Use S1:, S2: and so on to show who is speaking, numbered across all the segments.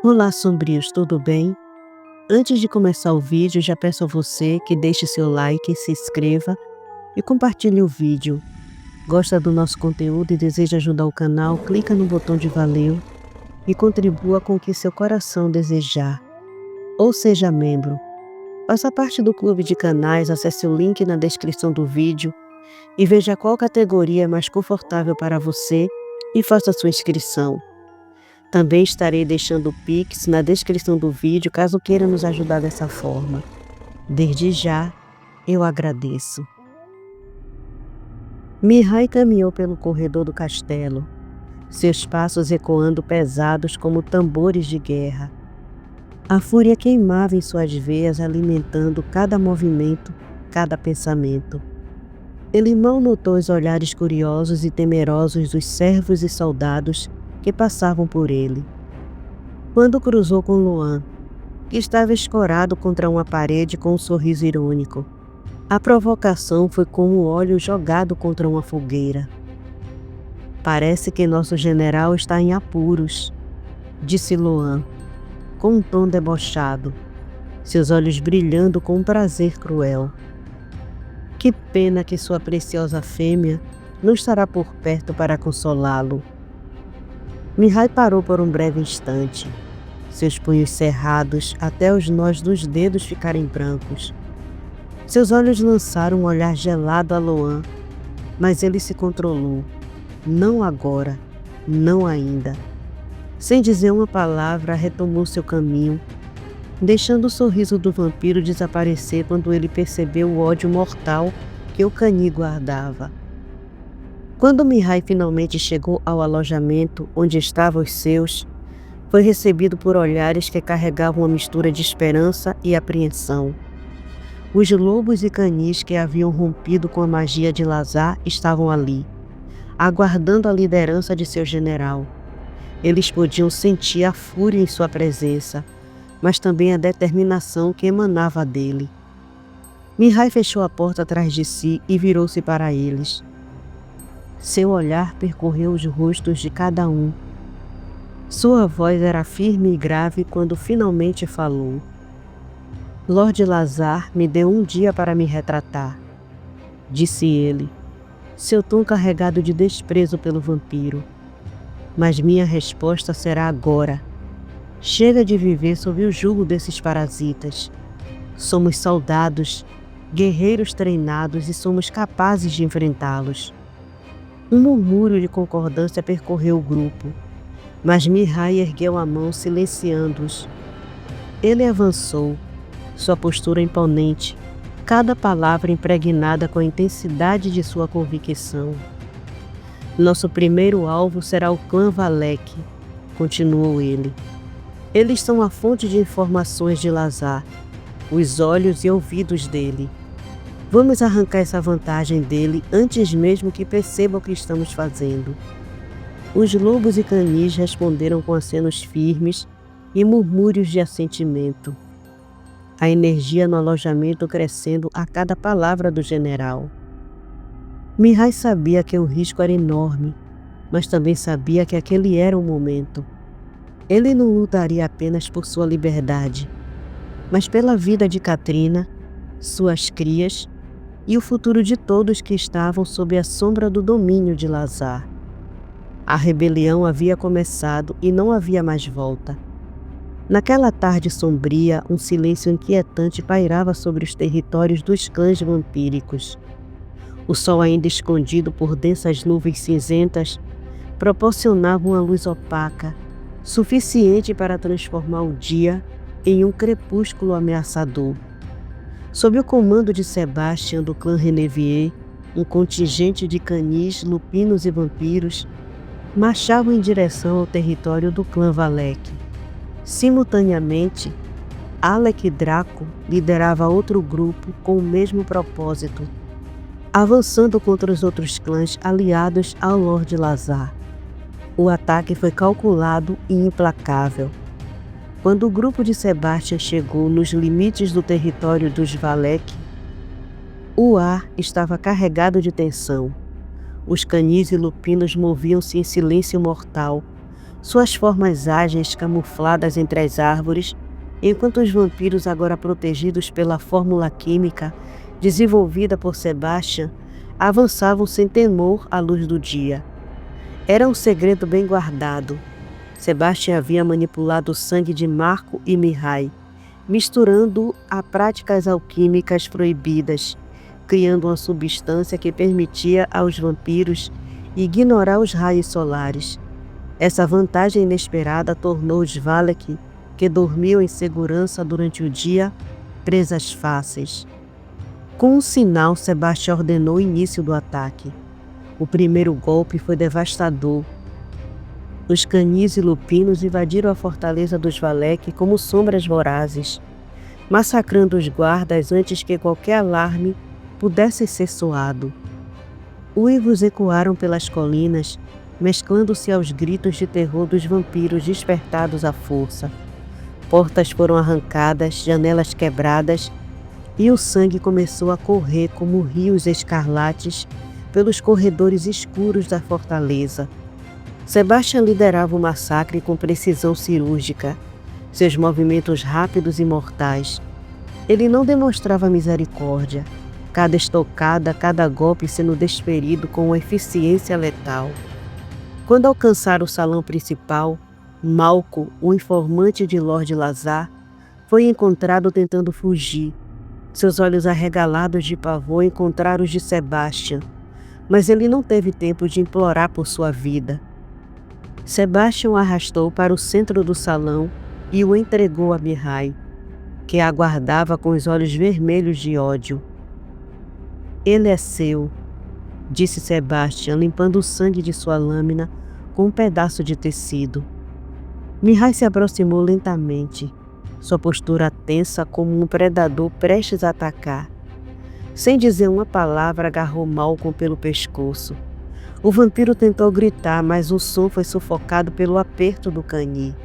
S1: Olá, sombrios, tudo bem? Antes de começar o vídeo, já peço a você que deixe seu like, se inscreva e compartilhe o vídeo. Gosta do nosso conteúdo e deseja ajudar o canal? Clica no botão de valeu e contribua com o que seu coração desejar. Ou seja membro. Faça parte do clube de canais, acesse o link na descrição do vídeo e veja qual categoria é mais confortável para você e faça sua inscrição. Também estarei deixando o Pix na descrição do vídeo, caso queira nos ajudar dessa forma. Desde já, eu agradeço. Mihai caminhou pelo corredor do castelo, seus passos ecoando pesados como tambores de guerra. A fúria queimava em suas veias, alimentando cada movimento, cada pensamento. Ele mal notou os olhares curiosos e temerosos dos servos e soldados que passavam por ele. Quando cruzou com Luan, que estava escorado contra uma parede com um sorriso irônico. A provocação foi como óleo jogado contra uma fogueira. "Parece que nosso general está em apuros", disse Luan, com um tom debochado, seus olhos brilhando com um prazer cruel. "Que pena que sua preciosa fêmea não estará por perto para consolá-lo." Mihai parou por um breve instante, seus punhos cerrados até os nós dos dedos ficarem brancos. Seus olhos lançaram um olhar gelado a Luan, mas ele se controlou. Não agora, não ainda. Sem dizer uma palavra, retomou seu caminho, deixando o sorriso do vampiro desaparecer quando ele percebeu o ódio mortal que o Cani guardava. Quando Mihai finalmente chegou ao alojamento onde estavam os seus, foi recebido por olhares que carregavam uma mistura de esperança e apreensão. Os lobos e canis que haviam rompido com a magia de Lazar estavam ali, aguardando a liderança de seu general. Eles podiam sentir a fúria em sua presença, mas também a determinação que emanava dele. Mihai fechou a porta atrás de si e virou-se para eles. Seu olhar percorreu os rostos de cada um. Sua voz era firme e grave quando finalmente falou. "Lord Lazar me deu um dia para me retratar", disse ele, seu tom carregado de desprezo pelo vampiro. "Mas minha resposta será agora. Chega de viver sob o jugo desses parasitas. Somos soldados, guerreiros treinados e somos capazes de enfrentá-los." Um murmúrio de concordância percorreu o grupo, mas Mihai ergueu a mão silenciando-os. Ele avançou, sua postura imponente, cada palavra impregnada com a intensidade de sua convicção. "Nosso primeiro alvo será o clã Valek", continuou ele. "Eles são a fonte de informações de Lazar, os olhos e ouvidos dele. Vamos arrancar essa vantagem dele antes mesmo que perceba o que estamos fazendo." Os lobos e canis responderam com acenos firmes e murmúrios de assentimento. A energia no alojamento crescendo a cada palavra do general. Mihai sabia que o risco era enorme, mas também sabia que aquele era o momento. Ele não lutaria apenas por sua liberdade, mas pela vida de Katrina, suas crias e o futuro de todos que estavam sob a sombra do domínio de Lazar. A rebelião havia começado e não havia mais volta. Naquela tarde sombria, um silêncio inquietante pairava sobre os territórios dos clãs vampíricos. O sol, ainda escondido por densas nuvens cinzentas, proporcionava uma luz opaca, suficiente para transformar o dia em um crepúsculo ameaçador. Sob o comando de Sebastian do clã Renevier, um contingente de canis, lupinos e vampiros marchavam em direção ao território do clã Valek. Simultaneamente, Alec Draco liderava outro grupo com o mesmo propósito, avançando contra os outros clãs aliados ao Lord Lazar. O ataque foi calculado e implacável. Quando o grupo de Sebastian chegou nos limites do território dos Valek, o ar estava carregado de tensão. Os canis e lupinos moviam-se em silêncio mortal, suas formas ágeis camufladas entre as árvores, enquanto os vampiros, agora protegidos pela fórmula química desenvolvida por Sebastian, avançavam sem temor à luz do dia. Era um segredo bem guardado. Sebastian havia manipulado o sangue de Marco e Mihai, misturando-o a práticas alquímicas proibidas, criando uma substância que permitia aos vampiros ignorar os raios solares. Essa vantagem inesperada tornou os Valek, que dormiam em segurança durante o dia, presas fáceis. Com um sinal, Sebastian ordenou o início do ataque. O primeiro golpe foi devastador. Os canis e lupinos invadiram a fortaleza dos Valek como sombras vorazes, massacrando os guardas antes que qualquer alarme pudesse ser soado. Uivos ecoaram pelas colinas, mesclando-se aos gritos de terror dos vampiros despertados à força. Portas foram arrancadas, janelas quebradas, e o sangue começou a correr como rios escarlates pelos corredores escuros da fortaleza. Sebastian liderava o massacre com precisão cirúrgica, seus movimentos rápidos e mortais. Ele não demonstrava misericórdia, cada estocada, cada golpe sendo desferido com uma eficiência letal. Quando alcançaram o salão principal, Malco, o informante de Lord Lazar, foi encontrado tentando fugir. Seus olhos arregalados de pavor encontraram os de Sebastian, mas ele não teve tempo de implorar por sua vida. Sebastian o arrastou para o centro do salão e o entregou a Mihai, que a aguardava com os olhos vermelhos de ódio. "Ele é seu", disse Sebastian, limpando o sangue de sua lâmina com um pedaço de tecido. Mihai se aproximou lentamente, sua postura tensa como um predador prestes a atacar. Sem dizer uma palavra, agarrou Malcolm pelo pescoço. O vampiro tentou gritar, mas o som foi sufocado pelo aperto do cani.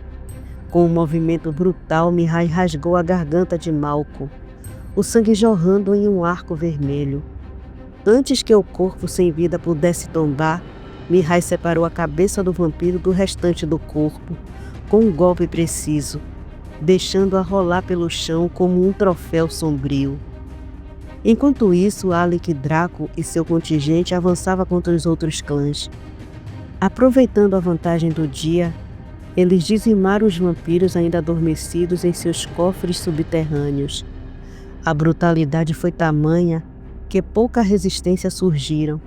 S1: Com um movimento brutal, Mihai rasgou a garganta de Malcolm, o sangue jorrando em um arco vermelho. Antes que o corpo sem vida pudesse tombar, Mihai separou a cabeça do vampiro do restante do corpo, com um golpe preciso, deixando-a rolar pelo chão como um troféu sombrio. Enquanto isso, Alec Draco e seu contingente avançavam contra os outros clãs. Aproveitando a vantagem do dia, eles dizimaram os vampiros ainda adormecidos em seus cofres subterrâneos. A brutalidade foi tamanha que pouca resistência surgiram.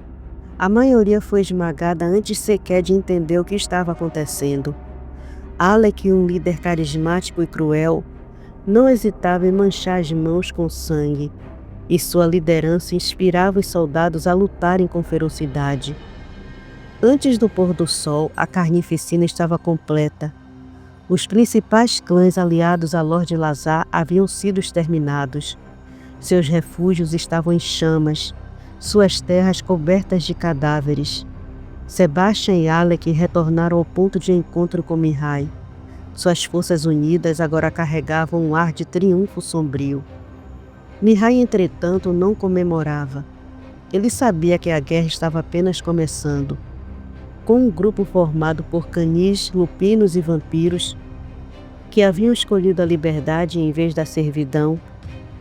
S1: A maioria foi esmagada antes sequer de entender o que estava acontecendo. Alec, um líder carismático e cruel, não hesitava em manchar as mãos com sangue, e sua liderança inspirava os soldados a lutarem com ferocidade. Antes do pôr do sol, a carnificina estava completa. Os principais clãs aliados a Lord Lazar haviam sido exterminados. Seus refúgios estavam em chamas, suas terras cobertas de cadáveres. Sebastian e Alec retornaram ao ponto de encontro com Mihai. Suas forças unidas agora carregavam um ar de triunfo sombrio. Mihai, entretanto, não comemorava. Ele sabia que a guerra estava apenas começando. Com um grupo formado por canis, lupinos e vampiros, que haviam escolhido a liberdade em vez da servidão,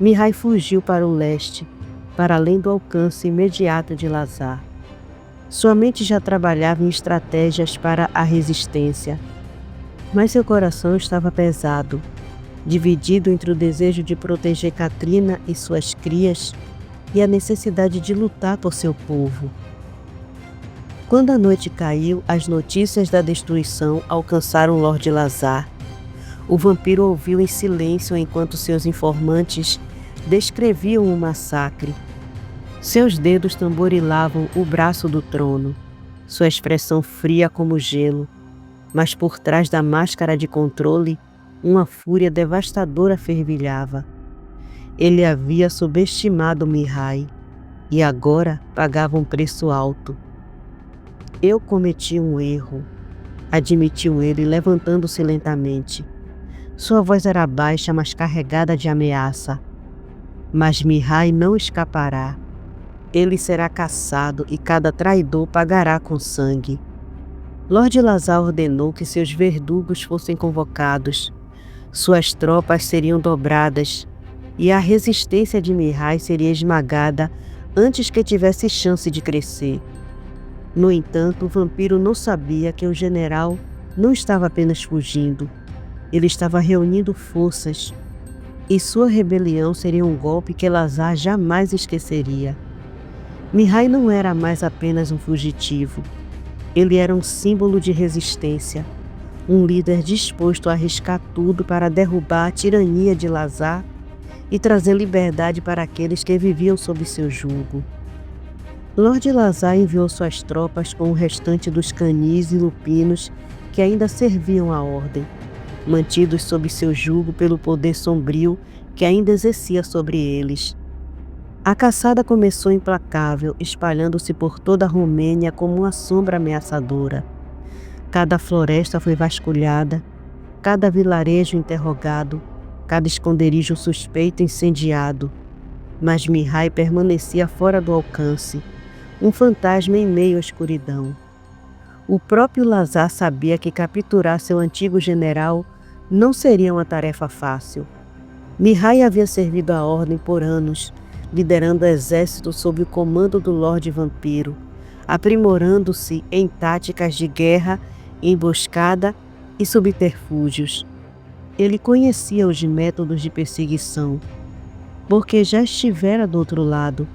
S1: Mihai fugiu para o leste, para além do alcance imediato de Lazar. Sua mente já trabalhava em estratégias para a resistência, mas seu coração estava pesado, dividido entre o desejo de proteger Katrina e suas crias e a necessidade de lutar por seu povo. Quando a noite caiu, as notícias da destruição alcançaram Lord Lazar. O vampiro ouviu em silêncio enquanto seus informantes descreviam o massacre. Seus dedos tamborilavam o braço do trono, sua expressão fria como gelo, mas por trás da máscara de controle, uma fúria devastadora fervilhava. Ele havia subestimado Mihai e agora pagava um preço alto. "Eu cometi um erro", admitiu ele, levantando-se lentamente. Sua voz era baixa, mas carregada de ameaça. Mas Mihai não escapará. Ele será caçado e cada traidor pagará com sangue. Lord Lazar ordenou que seus verdugos fossem convocados. Suas tropas seriam dobradas e a resistência de Mihai seria esmagada antes que tivesse chance de crescer. No entanto, o vampiro não sabia que o general não estava apenas fugindo. Ele estava reunindo forças, e sua rebelião seria um golpe que Lazar jamais esqueceria. Mihai não era mais apenas um fugitivo. Ele era um símbolo de resistência, um líder disposto a arriscar tudo para derrubar a tirania de Lazar e trazer liberdade para aqueles que viviam sob seu jugo. Lord Lazar enviou suas tropas com o restante dos canis e lupinos que ainda serviam à ordem, mantidos sob seu jugo pelo poder sombrio que ainda exercia sobre eles. A caçada começou implacável, espalhando-se por toda a Romênia como uma sombra ameaçadora. Cada floresta foi vasculhada, cada vilarejo interrogado, cada esconderijo suspeito incendiado. Mas Mihai permanecia fora do alcance, um fantasma em meio à escuridão. O próprio Lazar sabia que capturar seu antigo general não seria uma tarefa fácil. Mihai havia servido à ordem por anos, liderando o exército sob o comando do Lorde Vampiro, aprimorando-se em táticas de guerra, emboscada e subterfúgios. Ele conhecia os métodos de perseguição, porque já estivera do outro lado,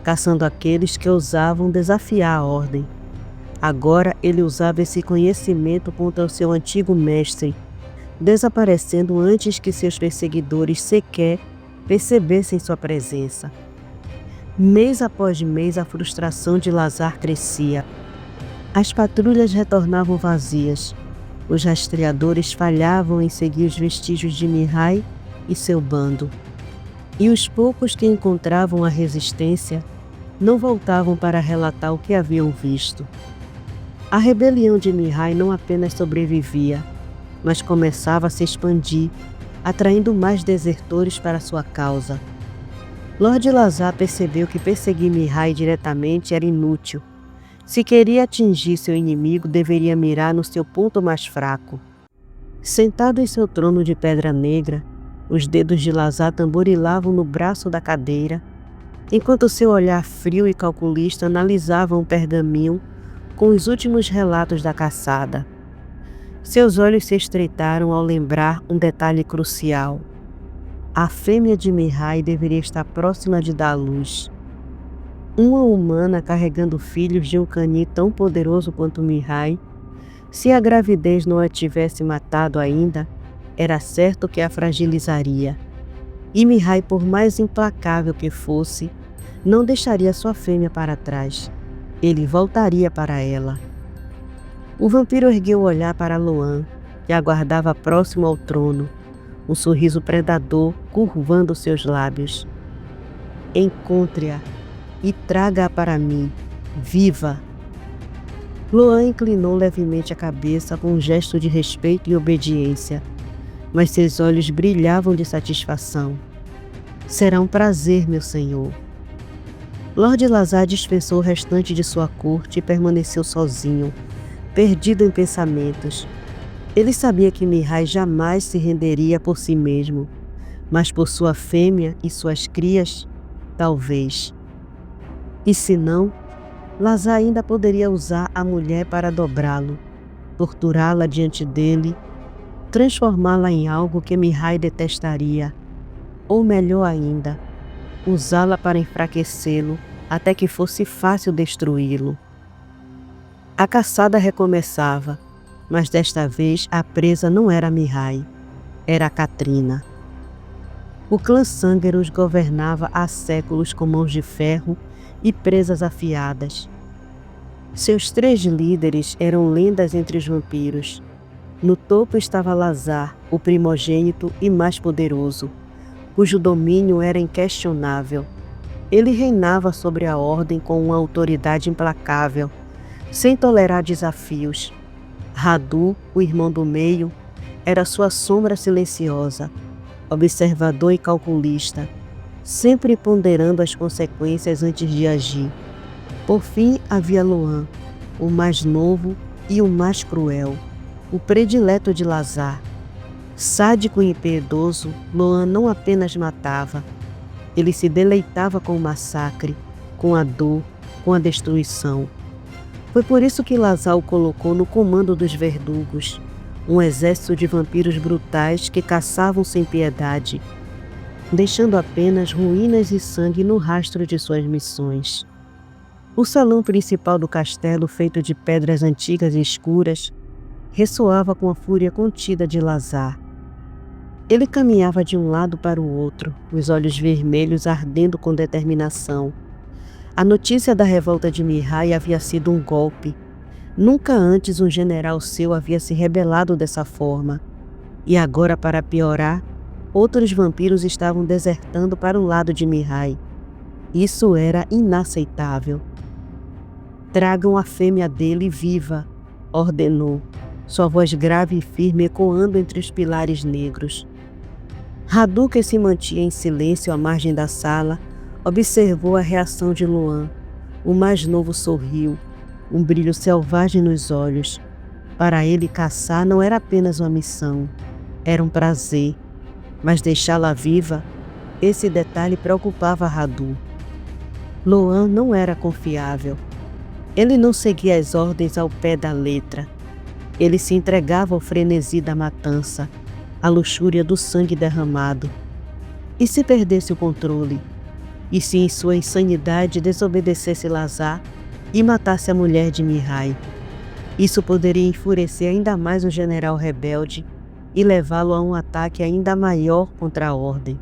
S1: caçando aqueles que ousavam desafiar a ordem. Agora ele usava esse conhecimento contra o seu antigo mestre, desaparecendo antes que seus perseguidores sequer percebessem sua presença. Mês após mês, a frustração de Lazar crescia. As patrulhas retornavam vazias. Os rastreadores falhavam em seguir os vestígios de Mihai e seu bando. E os poucos que encontravam a resistência não voltavam para relatar o que haviam visto. A rebelião de Mihai não apenas sobrevivia, mas começava a se expandir, atraindo mais desertores para sua causa. Lord Lazar percebeu que perseguir Mihai diretamente era inútil. Se queria atingir seu inimigo, deveria mirar no seu ponto mais fraco. Sentado em seu trono de pedra negra, os dedos de Lazar tamborilavam no braço da cadeira, enquanto seu olhar frio e calculista analisava um pergaminho com os últimos relatos da caçada. Seus olhos se estreitaram ao lembrar um detalhe crucial. A fêmea de Mihai deveria estar próxima de dar à luz. Uma humana carregando filhos de um cani tão poderoso quanto Mihai, se a gravidez não a tivesse matado ainda, era certo que a fragilizaria. E Mihai, por mais implacável que fosse, não deixaria sua fêmea para trás. Ele voltaria para ela. O vampiro ergueu o olhar para Loan, que aguardava próximo ao trono, um sorriso predador curvando seus lábios. Encontre-a e traga-a para mim, viva! Loan inclinou levemente a cabeça com um gesto de respeito e obediência, mas seus olhos brilhavam de satisfação. Será um prazer, meu senhor. Lord Lazar dispensou o restante de sua corte e permaneceu sozinho, perdido em pensamentos. Ele sabia que Mihai jamais se renderia por si mesmo, mas por sua fêmea e suas crias, talvez. E se não, Lazar ainda poderia usar a mulher para dobrá-lo, torturá-la diante dele, transformá-la em algo que Mihai detestaria, ou melhor ainda, usá-la para enfraquecê-lo até que fosse fácil destruí-lo. A caçada recomeçava, mas desta vez a presa não era Mihai, era Katrina. O clã Sangher os governava há séculos com mãos de ferro e presas afiadas. Seus 3 líderes eram lendas entre os vampiros. No topo estava Lazar, o primogênito e mais poderoso, cujo domínio era inquestionável. Ele reinava sobre a ordem com uma autoridade implacável, sem tolerar desafios. Radu, o irmão do meio, era sua sombra silenciosa, observador e calculista, sempre ponderando as consequências antes de agir. Por fim havia Loan, o mais novo e o mais cruel, o predileto de Lazar. Sádico e impiedoso, Loan não apenas matava, ele se deleitava com o massacre, com a dor, com a destruição. Foi por isso que Lazar o colocou no comando dos verdugos, um exército de vampiros brutais que caçavam sem piedade, deixando apenas ruínas e sangue no rastro de suas missões. O salão principal do castelo, feito de pedras antigas e escuras, ressoava com a fúria contida de Lazar. Ele caminhava de um lado para o outro, os olhos vermelhos ardendo com determinação. A notícia da revolta de Mihai havia sido um golpe. Nunca antes um general seu havia se rebelado dessa forma. E agora, para piorar, outros vampiros estavam desertando para o lado de Mihai. Isso era inaceitável. Tragam a fêmea dele viva, ordenou, sua voz grave e firme ecoando entre os pilares negros. Radu, que se mantinha em silêncio à margem da sala, observou a reação de Loan. O mais novo sorriu, um brilho selvagem nos olhos. Para ele, caçar não era apenas uma missão, era um prazer. Mas deixá-la viva, esse detalhe preocupava Radu. Loan não era confiável. Ele não seguia as ordens ao pé da letra. Ele se entregava ao frenesi da matança, à luxúria do sangue derramado. E se perdesse o controle? E se em sua insanidade desobedecesse Lazar e matasse a mulher de Mihai? Isso poderia enfurecer ainda mais o general rebelde e levá-lo a um ataque ainda maior contra a ordem.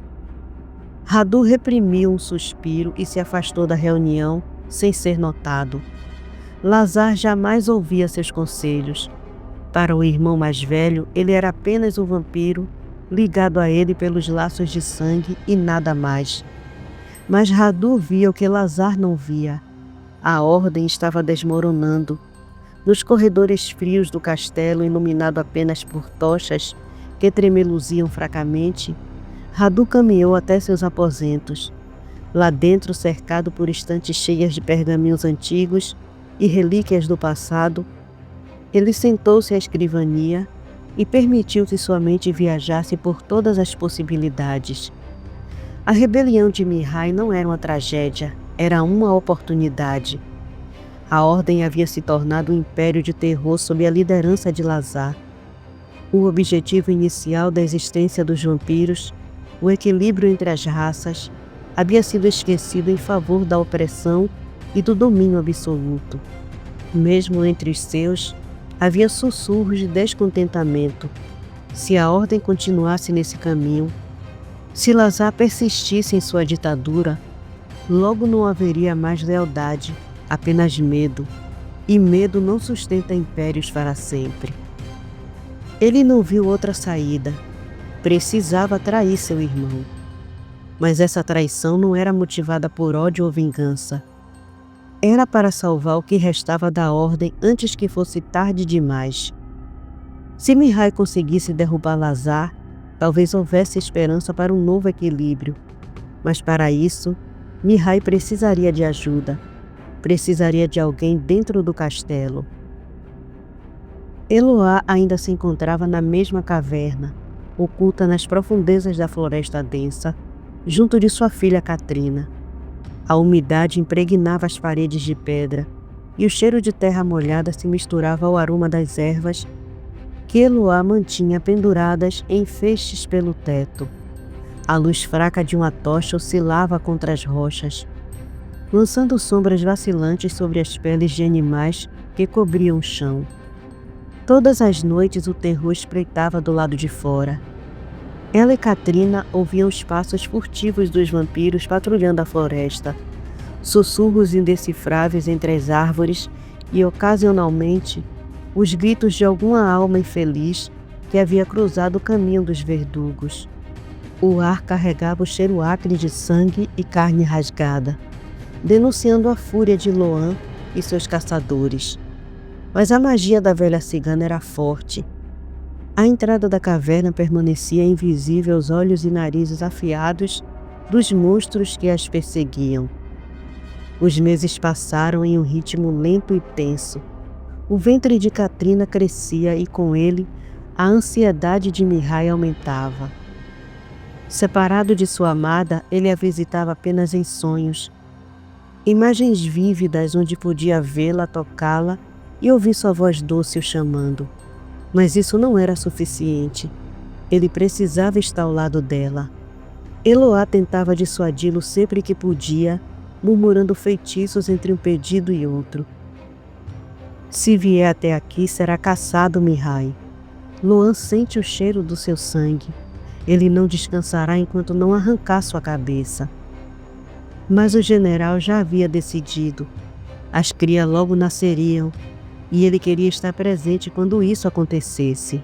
S1: Radu reprimiu um suspiro e se afastou da reunião sem ser notado. Lazar jamais ouvia seus conselhos. Para o irmão mais velho, ele era apenas um vampiro, ligado a ele pelos laços de sangue e nada mais. Mas Radu via o que Lazar não via. A ordem estava desmoronando. Nos corredores frios do castelo, iluminado apenas por tochas que tremeluziam fracamente, Radu caminhou até seus aposentos. Lá dentro, cercado por estantes cheias de pergaminhos antigos e relíquias do passado, ele sentou-se à escrivania e permitiu que sua mente viajasse por todas as possibilidades. A rebelião de Mihai não era uma tragédia, era uma oportunidade. A ordem havia se tornado um império de terror sob a liderança de Lazar. O objetivo inicial da existência dos vampiros, o equilíbrio entre as raças, havia sido esquecido em favor da opressão e do domínio absoluto. Mesmo entre os seus, havia sussurros de descontentamento. Se a ordem continuasse nesse caminho, se Lazar persistisse em sua ditadura, logo não haveria mais lealdade, apenas medo. E medo não sustenta impérios para sempre. Ele não viu outra saída. Precisava trair seu irmão. Mas essa traição não era motivada por ódio ou vingança. Era para salvar o que restava da ordem antes que fosse tarde demais. Se Mihai conseguisse derrubar Lazar, talvez houvesse esperança para um novo equilíbrio. Mas para isso, Mihai precisaria de ajuda. Precisaria de alguém dentro do castelo. Eloá ainda se encontrava na mesma caverna, oculta nas profundezas da floresta densa, junto de sua filha Catrina. A umidade impregnava as paredes de pedra e o cheiro de terra molhada se misturava ao aroma das ervas que Eloá mantinha penduradas em feixes pelo teto. A luz fraca de uma tocha oscilava contra as rochas, lançando sombras vacilantes sobre as peles de animais que cobriam o chão. Todas as noites o terror espreitava do lado de fora. Ela e Catrina ouviam os passos furtivos dos vampiros patrulhando a floresta, sussurros indecifráveis entre as árvores e, ocasionalmente, os gritos de alguma alma infeliz que havia cruzado o caminho dos verdugos. O ar carregava o cheiro acre de sangue e carne rasgada, denunciando a fúria de Loan e seus caçadores. Mas a magia da velha cigana era forte. A entrada da caverna permanecia invisível aos olhos e narizes afiados dos monstros que as perseguiam. Os meses passaram em um ritmo lento e tenso. O ventre de Katrina crescia e, com ele, a ansiedade de Mihai aumentava. Separado de sua amada, ele a visitava apenas em sonhos. Imagens vívidas onde podia vê-la, tocá-la e ouvir sua voz doce o chamando. Mas isso não era suficiente. Ele precisava estar ao lado dela. Eloá tentava dissuadi-lo sempre que podia, murmurando feitiços entre um pedido e outro. Se vier até aqui, será caçado Mihai. Loan sente o cheiro do seu sangue. Ele não descansará enquanto não arrancar sua cabeça. Mas o general já havia decidido. As crias logo nasceriam, e ele queria estar presente quando isso acontecesse.